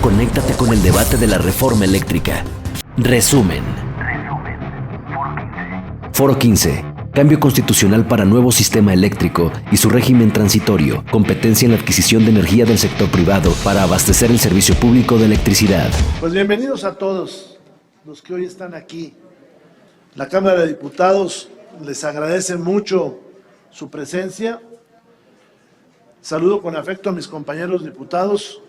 conéctate con el debate de la reforma eléctrica. Resumen. Foro 15. Cambio constitucional para nuevo sistema eléctrico y su régimen transitorio. Competencia en la adquisición de energía del sector privado para abastecer el servicio público de electricidad. Pues bienvenidos a todos los que hoy están aquí. La Cámara de Diputados les agradece mucho su presencia. Saludo con afecto a mis compañeros diputados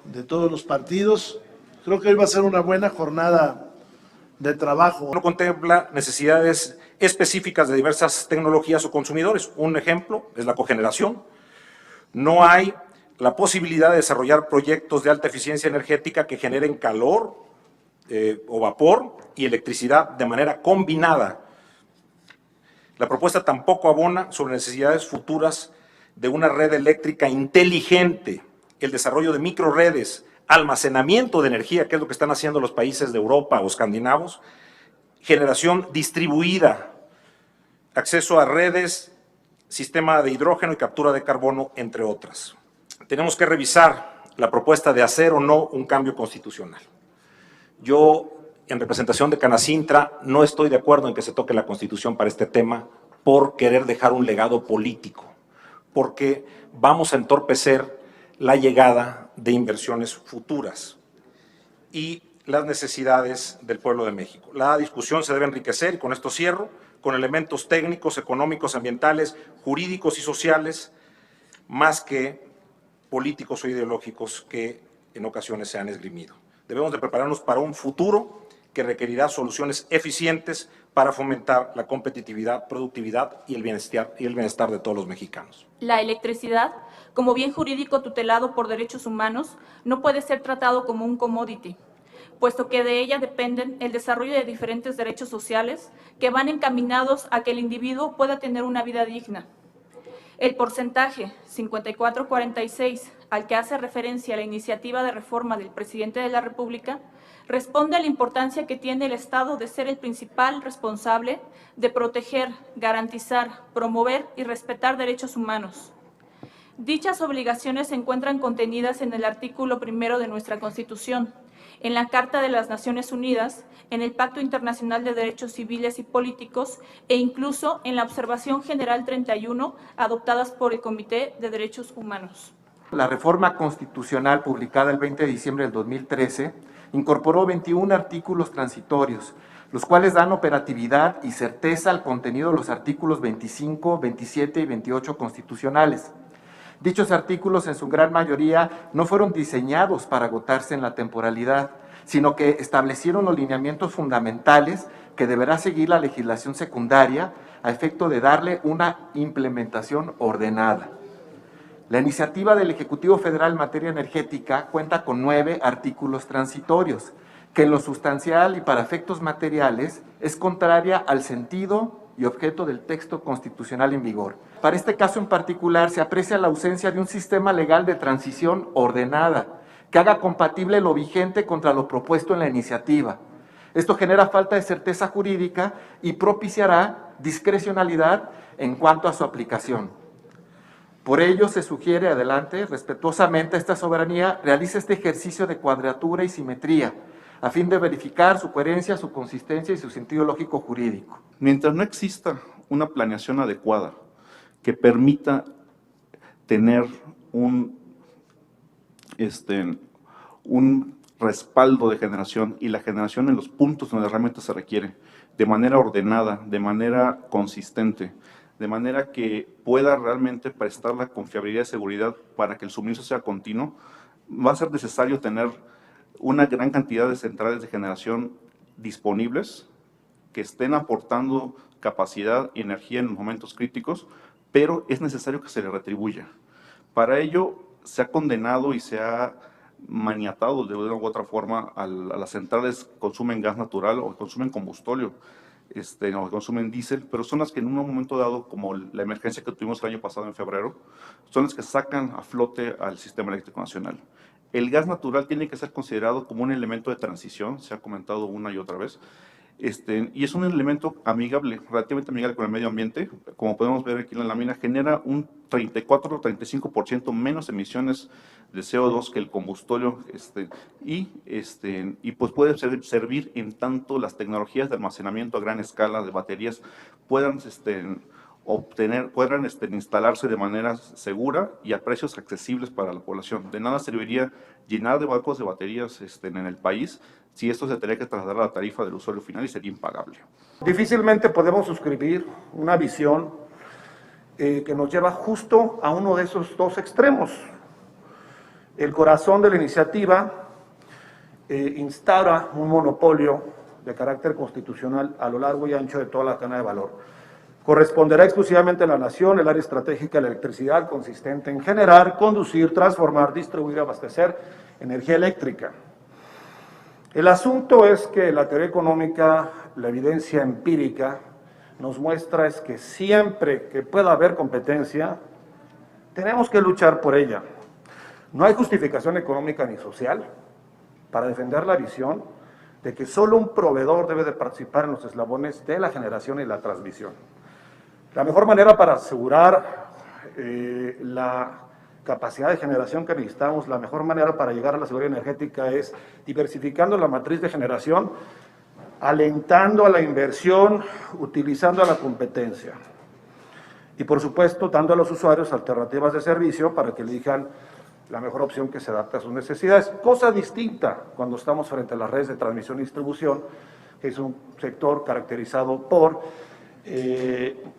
de todos los partidos. Creo que hoy va a ser una buena jornada de trabajo. No contempla necesidades específicas de diversas tecnologías o consumidores. Un ejemplo es la cogeneración. No hay la posibilidad de desarrollar proyectos de alta eficiencia energética que generen calor o vapor y electricidad de manera combinada. La propuesta tampoco abona sobre necesidades futuras de una red eléctrica inteligente, el desarrollo de microredes, almacenamiento de energía, que es lo que están haciendo los países de Europa o escandinavos, generación distribuida, acceso a redes, sistema de hidrógeno y captura de carbono, entre otras. Tenemos que revisar la propuesta de hacer o no un cambio constitucional. Yo, en representación de Canacintra, no estoy de acuerdo en que se toque la Constitución para este tema por querer dejar un legado político, porque vamos a entorpecer la llegada de inversiones futuras y las necesidades del pueblo de México. La discusión se debe enriquecer, y con esto cierro, con elementos técnicos, económicos, ambientales, jurídicos y sociales, más que políticos o ideológicos que en ocasiones se han esgrimido. Debemos de prepararnos para un futuro que requerirá soluciones eficientes para fomentar la competitividad, productividad y el bienestar de todos los mexicanos. La electricidad, como bien jurídico tutelado por derechos humanos, no puede ser tratado como un commodity, puesto que de ella dependen el desarrollo de diferentes derechos sociales que van encaminados a que el individuo pueda tener una vida digna. El porcentaje 54-46 al que hace referencia la iniciativa de reforma del presidente de la República responde a la importancia que tiene el Estado de ser el principal responsable de proteger, garantizar, promover y respetar derechos humanos. Dichas obligaciones se encuentran contenidas en el artículo 1 de nuestra Constitución, en la Carta de las Naciones Unidas, en el Pacto Internacional de Derechos Civiles y Políticos e incluso en la Observación General 31 adoptadas por el Comité de Derechos Humanos. La reforma constitucional publicada el 20 de diciembre del 2013 incorporó 21 artículos transitorios, los cuales dan operatividad y certeza al contenido de los artículos 25, 27 y 28 constitucionales. Dichos artículos, en su gran mayoría, no fueron diseñados para agotarse en la temporalidad, sino que establecieron los lineamientos fundamentales que deberá seguir la legislación secundaria a efecto de darle una implementación ordenada. La iniciativa del Ejecutivo Federal en materia energética cuenta con 9 artículos transitorios, que en lo sustancial y para efectos materiales es contraria al sentido y objeto del texto constitucional en vigor. Para este caso en particular se aprecia la ausencia de un sistema legal de transición ordenada, que haga compatible lo vigente contra lo propuesto en la iniciativa. Esto genera falta de certeza jurídica y propiciará discrecionalidad en cuanto a su aplicación. Por ello se sugiere, adelante, respetuosamente, esta soberanía realice este ejercicio de cuadratura y simetría, a fin de verificar su coherencia, su consistencia y su sentido lógico jurídico. Mientras no exista una planeación adecuada que permita tener un respaldo de generación y la generación en los puntos donde realmente se requiere, de manera ordenada, de manera consistente, de manera que pueda realmente prestar la confiabilidad y seguridad para que el suministro sea continuo, va a ser necesario tener una gran cantidad de centrales de generación disponibles que estén aportando capacidad y energía en los momentos críticos, pero es necesario que se le retribuya. Para ello se ha condenado y se ha maniatado de una u otra forma a las centrales que consumen gas natural o que consumen combustóleo, o que consumen diésel, pero son las que en un momento dado, como la emergencia que tuvimos el año pasado en febrero, son las que sacan a flote al sistema eléctrico nacional. El gas natural tiene que ser considerado como un elemento de transición, se ha comentado una y otra vez, Y es un elemento amigable, relativamente amigable con el medio ambiente. Como podemos ver aquí en la lámina, genera un 34 o 35% menos emisiones de CO2 que el combustorio, y pues puede servir en tanto las tecnologías de almacenamiento a gran escala de baterías puedan instalarse de manera segura y a precios accesibles para la población. De nada serviría llenar de bancos de baterías en el país si esto se tendría que trasladar a la tarifa del usuario final y sería impagable. Difícilmente podemos suscribir una visión que nos lleva justo a uno de esos dos extremos. El corazón de la iniciativa instaura un monopolio de carácter constitucional a lo largo y ancho de toda la cadena de valor. Corresponderá exclusivamente a la nación el área estratégica de la electricidad, consistente en generar, conducir, transformar, distribuir, abastecer energía eléctrica. El asunto es que la teoría económica, la evidencia empírica, nos muestra es que siempre que pueda haber competencia, tenemos que luchar por ella. No hay justificación económica ni social para defender la visión de que solo un proveedor debe de participar en los eslabones de la generación y la transmisión. La mejor manera para asegurar la capacidad de generación que necesitamos, la mejor manera para llegar a la seguridad energética es diversificando la matriz de generación, alentando a la inversión, utilizando a la competencia. Y por supuesto, dando a los usuarios alternativas de servicio para que elijan la mejor opción que se adapte a sus necesidades. Cosa distinta cuando estamos frente a las redes de transmisión y distribución, que es un sector caracterizado por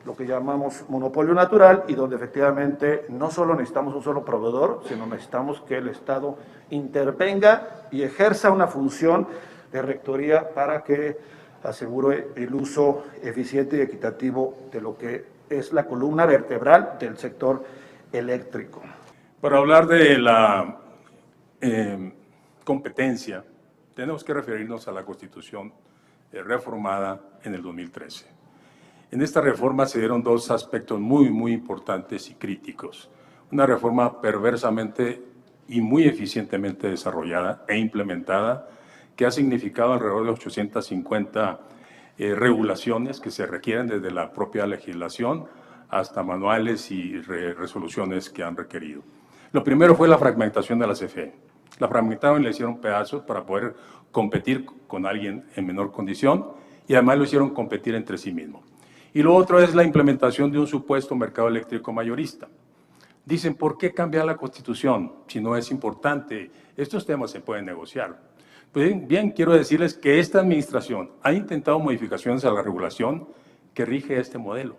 lo que llamamos monopolio natural y donde efectivamente no solo necesitamos un solo proveedor, sino necesitamos que el Estado intervenga y ejerza una función de rectoría para que asegure el uso eficiente y equitativo de lo que es la columna vertebral del sector eléctrico. Para hablar de la competencia, tenemos que referirnos a la Constitución reformada en el 2013. En esta reforma se dieron dos aspectos muy importantes y críticos. Una reforma perversamente y muy eficientemente desarrollada e implementada, que ha significado alrededor de 850 regulaciones que se requieren desde la propia legislación hasta manuales y resoluciones que han requerido. Lo primero fue la fragmentación de la CFE. La fragmentaron y le hicieron pedazos para poder competir con alguien en menor condición y además lo hicieron competir entre sí mismo. Y lo otro es la implementación de un supuesto mercado eléctrico mayorista. Dicen, ¿por qué cambiar la Constitución si no es importante? Estos temas se pueden negociar. Pues bien, quiero decirles que esta administración ha intentado modificaciones a la regulación que rige este modelo,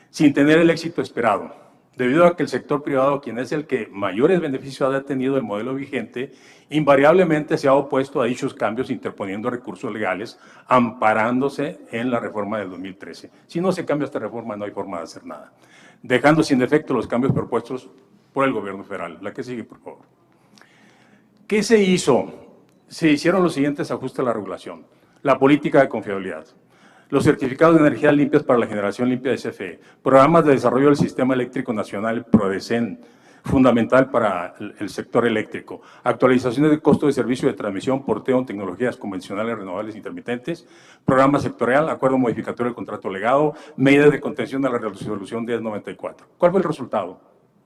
sin tener el éxito esperado, debido a que el sector privado, quien es el que mayores beneficios ha tenido del modelo vigente, invariablemente se ha opuesto a dichos cambios interponiendo recursos legales, amparándose en la reforma del 2013. Si no se cambia esta reforma, no hay forma de hacer nada. Dejando sin efecto los cambios propuestos por el gobierno federal. La que sigue, por favor. ¿Qué se hizo? Se hicieron los siguientes ajustes a la regulación. La política de confiabilidad. Los certificados de energías limpias para la generación limpia de CFE, programas de desarrollo del Sistema Eléctrico Nacional, PRODECEN, fundamental para el sector eléctrico, actualizaciones de costo de servicio de transmisión, porteo en tecnologías convencionales, renovables, intermitentes, programa sectorial, acuerdo modificatorio del contrato legado, medidas de contención de la resolución 1094. ¿Cuál fue el resultado?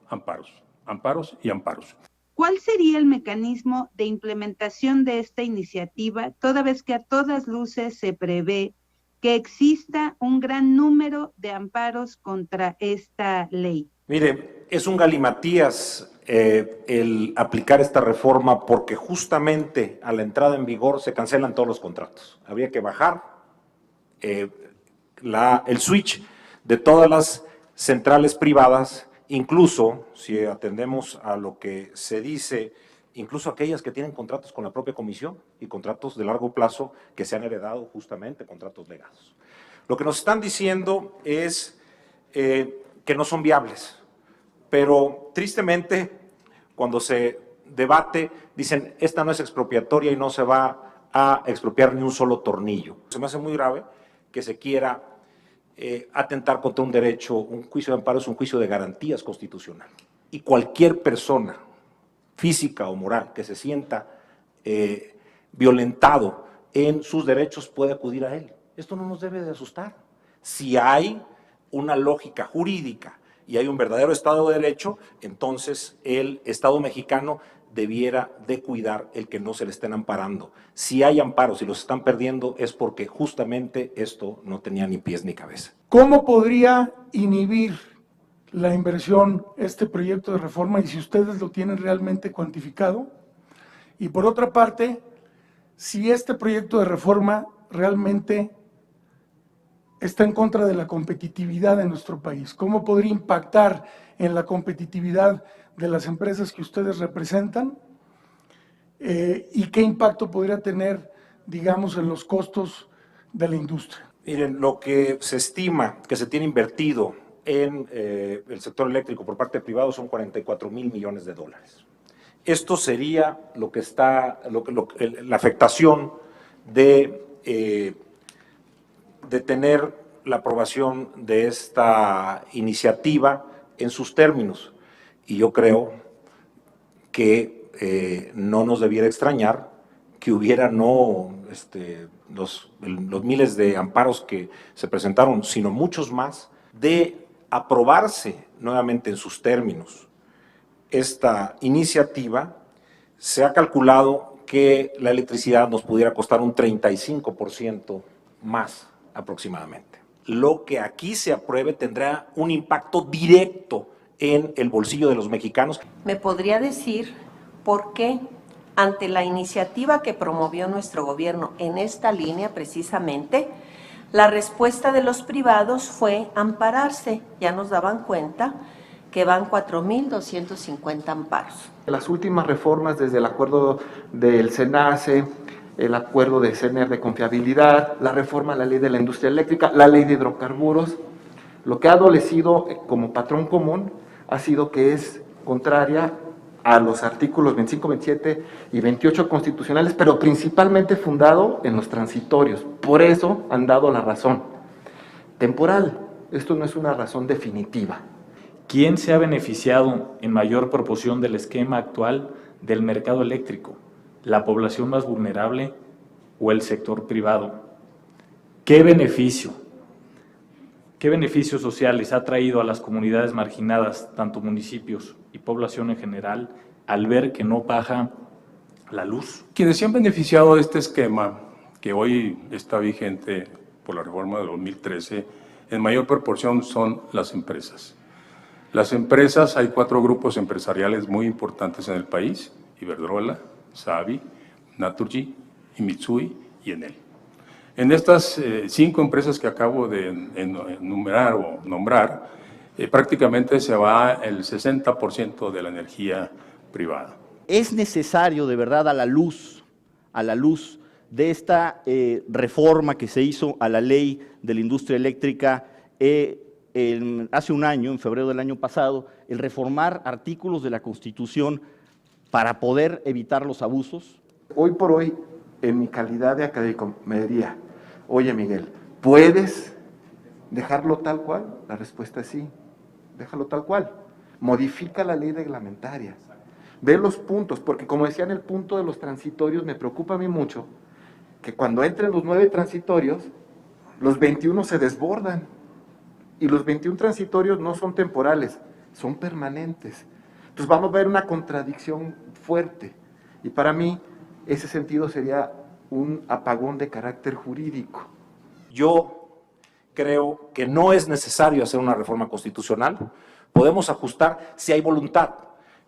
Amparos, amparos y amparos. ¿Cuál sería el mecanismo de implementación de esta iniciativa, toda vez que a todas luces se prevé que exista un gran número de amparos contra esta ley? Mire, es un galimatías el aplicar esta reforma porque justamente a la entrada en vigor se cancelan todos los contratos. Habría que bajar el switch de todas las centrales privadas, incluso si atendemos a lo que se dice, incluso aquellas que tienen contratos con la propia comisión y contratos de largo plazo que se han heredado justamente, contratos legados. Lo que nos están diciendo es que no son viables, pero tristemente cuando se debate dicen esta no es expropiatoria y no se va a expropiar ni un solo tornillo. Se me hace muy grave que se quiera atentar contra un derecho. Un juicio de amparo es un juicio de garantías constitucional y cualquier persona física o moral que se sienta violentado en sus derechos puede acudir a él. Esto no nos debe de asustar. Si hay una lógica jurídica y hay un verdadero Estado de Derecho, entonces el Estado mexicano debiera de cuidar el que no se le estén amparando. Si hay amparos y los están perdiendo es porque justamente esto no tenía ni pies ni cabeza. ¿Cómo podría inhibir la inversión este proyecto de reforma y si ustedes lo tienen realmente cuantificado? Y por otra parte, si este proyecto de reforma realmente está en contra de la competitividad de nuestro país, ¿cómo podría impactar en la competitividad de las empresas que ustedes representan? ¿Y qué impacto podría tener, digamos, en los costos de la industria? Miren, lo que se estima que se tiene invertido en el sector eléctrico por parte de privados son 44,000 millones de dólares. Esto sería lo que está, la afectación de tener la aprobación de esta iniciativa en sus términos. Y yo creo que no nos debiera extrañar que hubiera no los miles de amparos que se presentaron, sino muchos más, de aprobarse nuevamente en sus términos esta iniciativa. Se ha calculado que la electricidad nos pudiera costar un 35% más aproximadamente. Lo que aquí se apruebe tendrá un impacto directo en el bolsillo de los mexicanos. ¿Me podría decir por qué, ante la iniciativa que promovió nuestro gobierno en esta línea precisamente, la respuesta de los privados fue ampararse? Ya nos daban cuenta que van 4,250 amparos. Las últimas reformas, desde el acuerdo del SENACE, el acuerdo de CENER de confiabilidad, la reforma a la ley de la industria eléctrica, la ley de hidrocarburos, lo que ha adolecido como patrón común ha sido que es contraria a los artículos 25, 27 y 28 constitucionales, pero principalmente fundado en los transitorios. Por eso han dado la razón temporal. Esto no es una razón definitiva. ¿Quién se ha beneficiado en mayor proporción del esquema actual del mercado eléctrico? ¿La población más vulnerable o el sector privado? ¿Qué beneficios sociales ha traído a las comunidades marginadas, tanto municipios y población en general, al ver que no baja la luz? Quienes se han beneficiado de este esquema, que hoy está vigente por la reforma de 2013, en mayor proporción son las empresas. Las empresas, hay 4 grupos empresariales muy importantes en el país: Iberdrola, Savi, Naturgy y Mitsui y Enel. En estas 5 empresas que acabo de nombrar, prácticamente se va el 60% de la energía privada. Es necesario, de verdad, a la luz de esta reforma que se hizo a la ley de la industria eléctrica hace un año, en febrero del año pasado, el reformar artículos de la Constitución para poder evitar los abusos. Hoy por hoy, en mi calidad de académico, me diría: oye, Miguel, ¿puedes dejarlo tal cual? La respuesta es sí, déjalo tal cual. Modifica la ley reglamentaria. Ve los puntos, porque como decía en el punto de los transitorios, me preocupa a mí mucho que cuando entren los 9 transitorios, los 21 se desbordan. Y los 21 transitorios no son temporales, son permanentes. Entonces vamos a ver una contradicción fuerte. Y para mí, ese sentido sería un apagón de carácter jurídico. Yo creo que no es necesario hacer una reforma constitucional. Podemos ajustar si hay voluntad,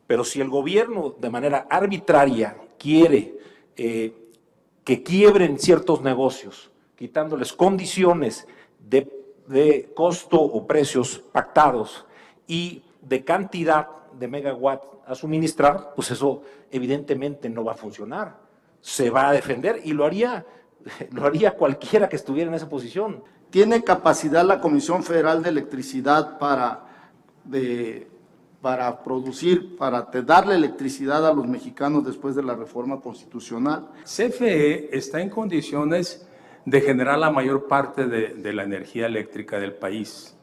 pero si el gobierno de manera arbitraria quiere que quiebren ciertos negocios, quitándoles condiciones de costo o precios pactados y de cantidad de megawatt a suministrar, pues eso evidentemente no va a funcionar. Se va a defender y lo haría cualquiera que estuviera en esa posición. ¿Tiene capacidad la Comisión Federal de Electricidad para producir, para darle electricidad a los mexicanos después de la reforma constitucional? CFE está en condiciones de generar la mayor parte de la energía eléctrica del país,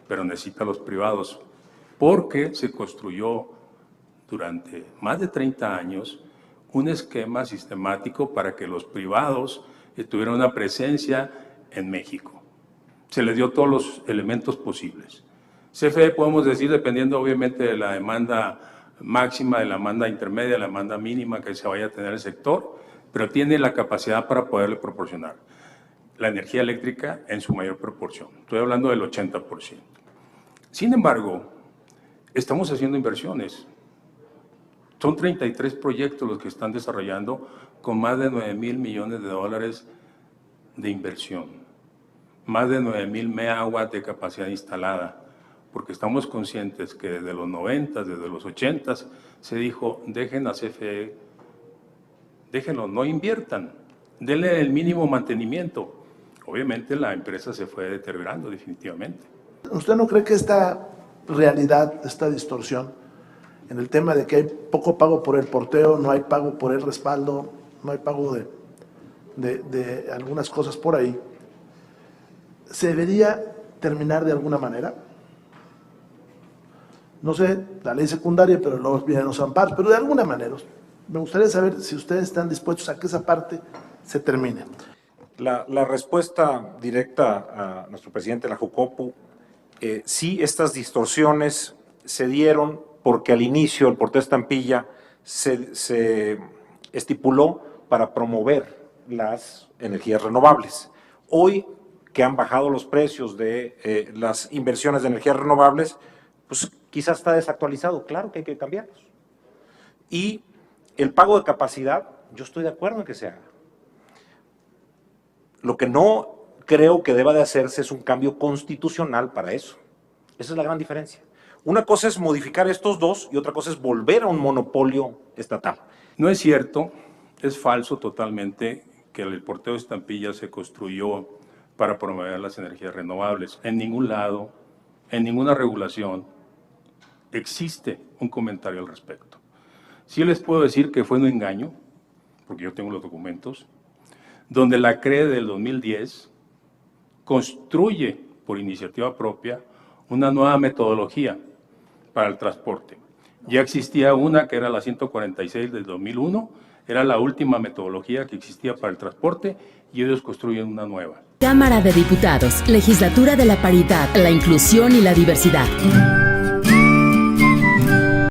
pero necesita a los privados, porque se construyó durante más de 30 años un esquema sistemático para que los privados tuvieran una presencia en México. Se les dio todos los elementos posibles. CFE podemos decir, dependiendo obviamente de la demanda máxima, de la demanda intermedia, de la demanda mínima que se vaya a tener el sector, pero tiene la capacidad para poderle proporcionar la energía eléctrica en su mayor proporción. Estoy hablando del 80%. Sin embargo, estamos haciendo inversiones. Son 33 proyectos los que están desarrollando con más de 9,000 millones de dólares de inversión, más de 9,000 megawatts de capacidad instalada, porque estamos conscientes que desde los 90, desde los 80 se dijo, dejen a CFE, déjenlo, no inviertan, denle el mínimo mantenimiento. Obviamente la empresa se fue deteriorando definitivamente. ¿Usted no cree que esta realidad, esta distorsión, en el tema de que hay poco pago por el porteo, no hay pago por el respaldo, no hay pago de algunas cosas por ahí, se debería terminar de alguna manera? No sé, la ley secundaria, pero luego vienen los amparos, pero de alguna manera. Me gustaría saber si ustedes están dispuestos a que esa parte se termine. La respuesta directa a nuestro presidente de la Jucopo, sí, estas distorsiones se dieron porque al inicio el porteo estampilla se estipuló para promover las energías renovables. Hoy que han bajado los precios de las inversiones de energías renovables, pues quizás está desactualizado, claro que hay que cambiarlos. Y el pago de capacidad, yo estoy de acuerdo en que se haga. Lo que no creo que deba de hacerse es un cambio constitucional para eso. Esa es la gran diferencia. Una cosa es modificar estos dos y otra cosa es volver a un monopolio estatal. No es cierto, es falso totalmente que el porteo de estampillas se construyó para promover las energías renovables. En ningún lado, en ninguna regulación, existe un comentario al respecto. Sí les puedo decir que fue un engaño, porque yo tengo los documentos, donde la CRE del 2010 construye por iniciativa propia una nueva metodología para el transporte. Ya existía una que era la 146 del 2001, era la última metodología que existía para el transporte y ellos construyen una nueva. Cámara de Diputados, Legislatura de la Paridad, la Inclusión y la Diversidad.